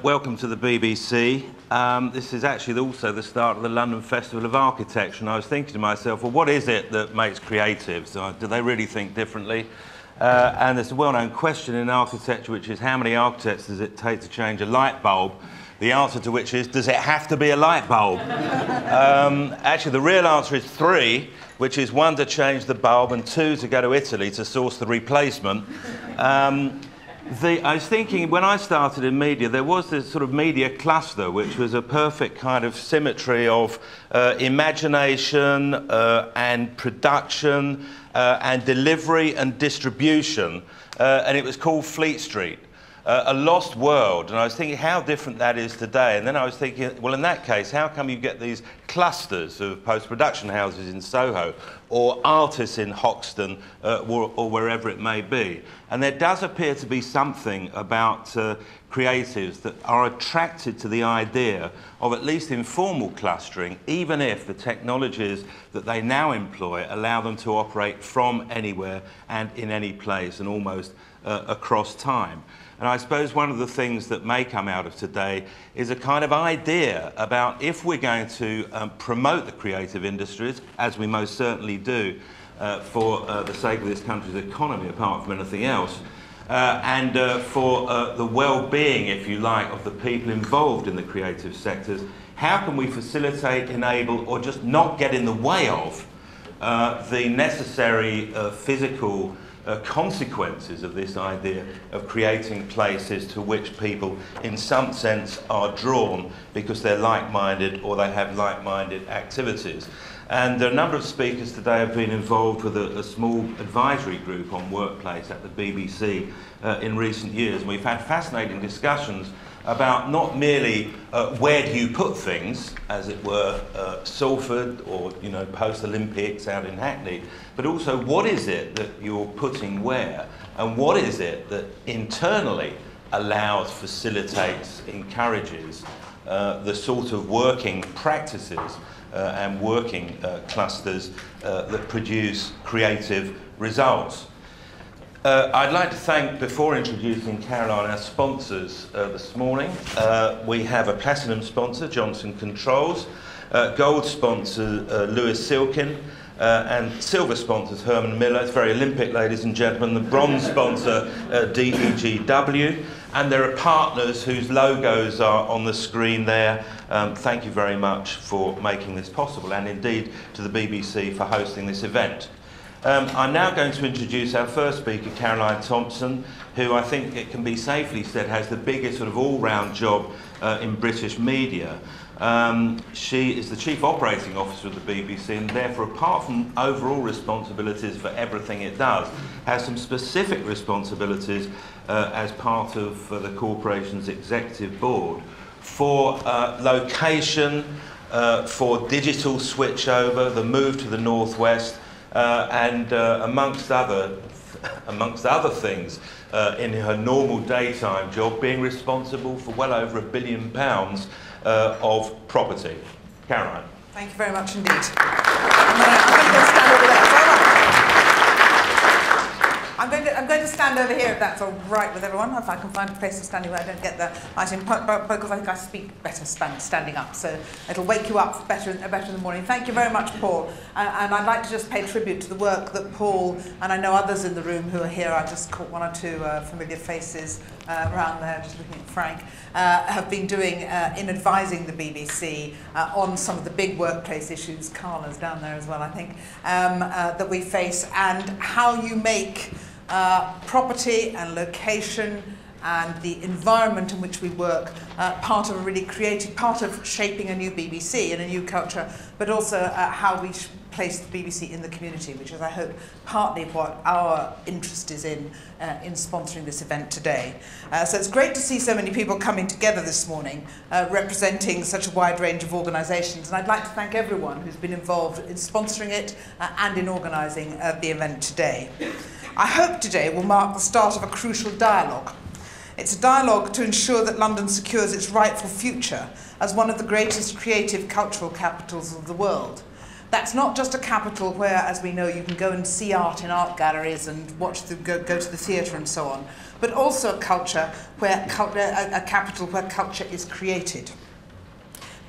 Welcome to the BBC. This is actually also the start of the London Festival of Architecture, and I was thinking to myself, well, what is it that makes creatives? Do they really think differently? And there's a well-known question in architecture, which is how many architects does it take to change a light bulb? The answer to which is, does it have to be a light bulb? Actually, the real answer is 3, which is 1 to change the bulb and 2 to go to Italy to source the replacement. I was thinking, when I started in media, there was this sort of media cluster, which was a perfect kind of symmetry of imagination and production and delivery and distribution, and it was called Fleet Street. A lost world, and I was thinking how different that is today. And then I was thinking, well, in that case, how come you get these clusters of post-production houses in Soho or artists in Hoxton or wherever it may be? And there does appear to be something about creatives that are attracted to the idea of at least informal clustering, even if the technologies that they now employ allow them to operate from anywhere and in any place and almost across time. And I suppose one of the things that may come out of today is a kind of idea about if we're going to promote the creative industries, as we most certainly do for the sake of this country's economy, apart from anything else, and for the well-being, if you like, of the people involved in the creative sectors, how can we facilitate, enable, or just not get in the way of the necessary physical consequences of this idea of creating places to which people in some sense are drawn because they're like-minded or they have like-minded activities. And a number of speakers today have been involved with a small advisory group on workplace at the BBC in recent years, and we've had fascinating discussions about not merely where do you put things, as it were, Salford or, you know, post-Olympics out in Hackney, but also what is it that you're putting where, and what is it that internally allows, facilitates, encourages the sort of working practices and working clusters that produce creative results. I'd like to thank, before introducing Caroline, our sponsors this morning. We have a platinum sponsor, Johnson Controls, gold sponsor, Lewis Silkin, and silver sponsors, Herman Miller. It's very Olympic, ladies and gentlemen. The bronze sponsor, DEGW. And there are partners whose logos are on the screen there. Thank you very much for making this possible, and indeed to the BBC for hosting this event. I'm now going to introduce our first speaker, Caroline Thomson, who I think it can be safely said has the biggest sort of all-round job in British media. She is the Chief Operating Officer of the BBC, and therefore, apart from overall responsibilities for everything it does, has some specific responsibilities as part of the corporation's executive board for location, for digital switchover, the move to the northwest, and amongst other things, in her normal daytime job, being responsible for well over £1 billion of property. Caroline. Thank you very much indeed. I'm going to go stand over there. I'm going to stand over here if that's all right with everyone. If I can find a place to stand where I don't get the light in, because I think I speak better standing up, so it'll wake you up better in the morning. Thank you very much, Paul. And I'd like to just pay tribute to the work that Paul, and I know others in the room who are here, I just caught 1 or 2 familiar faces around there, just looking at Frank, have been doing in advising the BBC on some of the big workplace issues. Carla's down there as well, I think, that we face, and how you make property and location and the environment in which we work part of a really creative, part of shaping a new BBC and a new culture, but also how we place the BBC in the community, which is, I hope, partly what our interest is in sponsoring this event today. So it's great to see so many people coming together this morning, representing such a wide range of organisations, and I'd like to thank everyone who's been involved in sponsoring it and in organising the event today. I hope today will mark the start of a crucial dialogue. It's a dialogue to ensure that London secures its rightful future as one of the greatest creative cultural capitals of the world. That's not just a capital where, as we know, you can go and see art in art galleries and go to the theatre and so on, but also a culture where a capital where culture is created.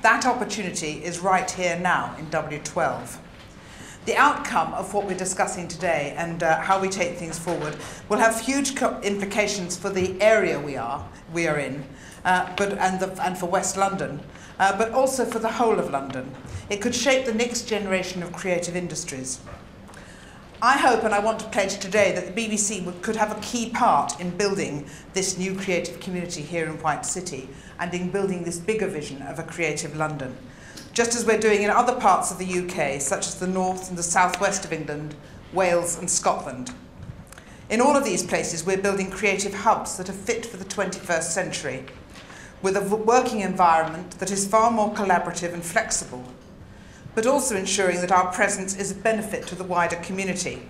That opportunity is right here now in W12. The outcome of what we're discussing today and how we take things forward will have huge implications for the area we are in, and for West London, but also for the whole of London. It could shape the next generation of creative industries. I hope and I want to pledge today that the BBC could have a key part in building this new creative community here in White City and in building this bigger vision of a creative London, just as we're doing in other parts of the UK, such as the north and the southwest of England, Wales and Scotland. In all of these places, we're building creative hubs that are fit for the 21st century, with a working environment that is far more collaborative and flexible, but also ensuring that our presence is a benefit to the wider community.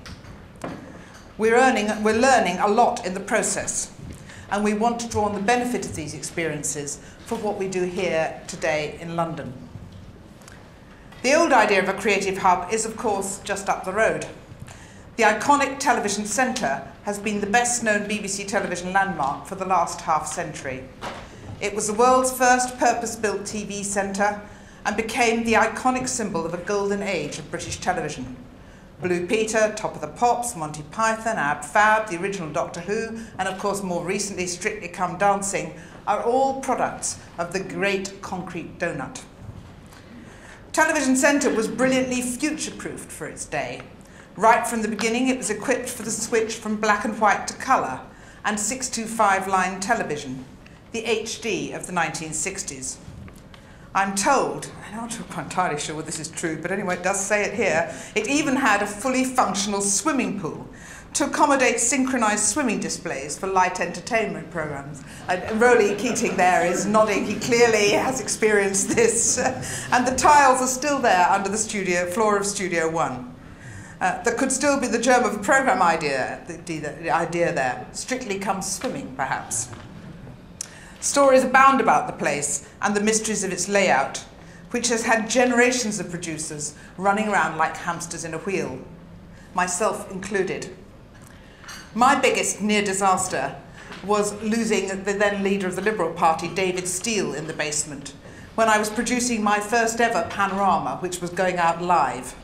We're learning a lot in the process, and we want to draw on the benefit of these experiences for what we do here today in London. The old idea of a creative hub is, of course, just up the road. The iconic television centre has been the best-known BBC television landmark for the last half-century. It was the world's first purpose-built TV centre and became the iconic symbol of a golden age of British television. Blue Peter, Top of the Pops, Monty Python, Ab Fab, the original Doctor Who, and of course more recently Strictly Come Dancing, are all products of the great concrete donut. Television Centre was brilliantly future-proofed for its day. Right from the beginning, it was equipped for the switch from black and white to colour and 625-line television, the HD of the 1960s. I'm told, I'm not entirely sure whether this is true, but anyway, it does say it here, it even had a fully functional swimming pool to accommodate synchronised swimming displays for light entertainment programmes. Roly Keating there is nodding, he clearly has experienced this. And the tiles are still there under the floor of Studio One. That could still be the germ of a programme idea there. Strictly Come Swimming, perhaps. Stories abound about the place and the mysteries of its layout, which has had generations of producers running around like hamsters in a wheel, myself included. My biggest near disaster was losing the then leader of the Liberal Party, David Steele, in the basement, when I was producing my first ever panorama, which was going out live.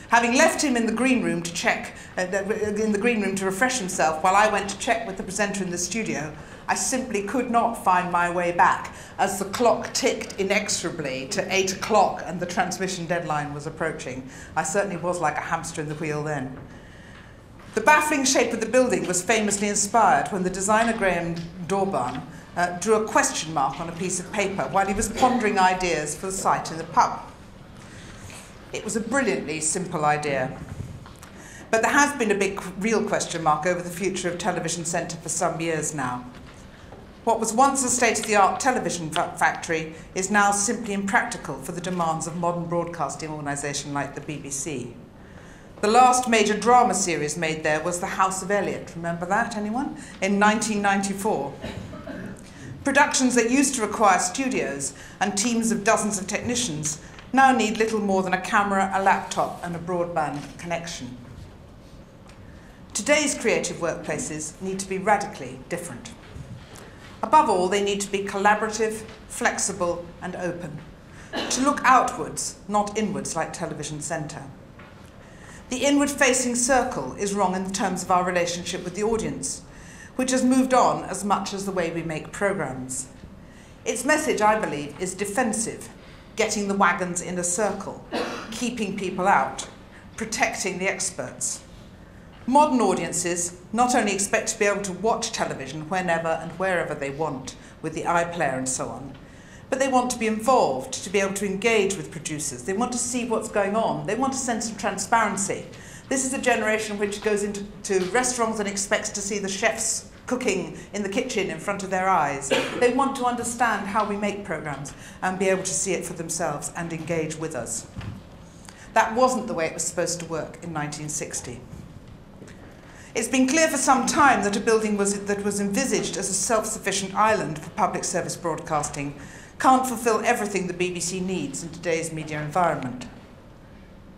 Having left him in the green room to to refresh himself while I went to check with the presenter in the studio, I simply could not find my way back as the clock ticked inexorably to 8 o'clock and the transmission deadline was approaching. I certainly was like a hamster in the wheel then. The baffling shape of the building was famously inspired when the designer Graham Dorban drew a question mark on a piece of paper while he was pondering ideas for the site in the pub. It was a brilliantly simple idea. But there has been a big real question mark over the future of Television Centre for some years now. What was once a state-of-the-art television factory is now simply impractical for the demands of modern broadcasting organisation like the BBC. The last major drama series made there was The House of Eliot. Remember that, anyone? In 1994. Productions that used to require studios and teams of dozens of technicians now need little more than a camera, a laptop, and a broadband connection. Today's creative workplaces need to be radically different. Above all, they need to be collaborative, flexible, and open. To look outwards, not inwards like Television Centre. The inward-facing circle is wrong in terms of our relationship with the audience, which has moved on as much as the way we make programmes. Its message, I believe, is defensive, getting the wagons in a circle, keeping people out, protecting the experts. Modern audiences not only expect to be able to watch television whenever and wherever they want, with the iPlayer and so on, but they want to be involved, to be able to engage with producers. They want to see what's going on. They want a sense of transparency. This is a generation which goes into restaurants and expects to see the chefs cooking in the kitchen in front of their eyes. They want to understand how we make programmes and be able to see it for themselves and engage with us. That wasn't the way it was supposed to work in 1960. It's been clear for some time that a building that was envisaged as a self-sufficient island for public service broadcasting can't fulfil everything the BBC needs in today's media environment.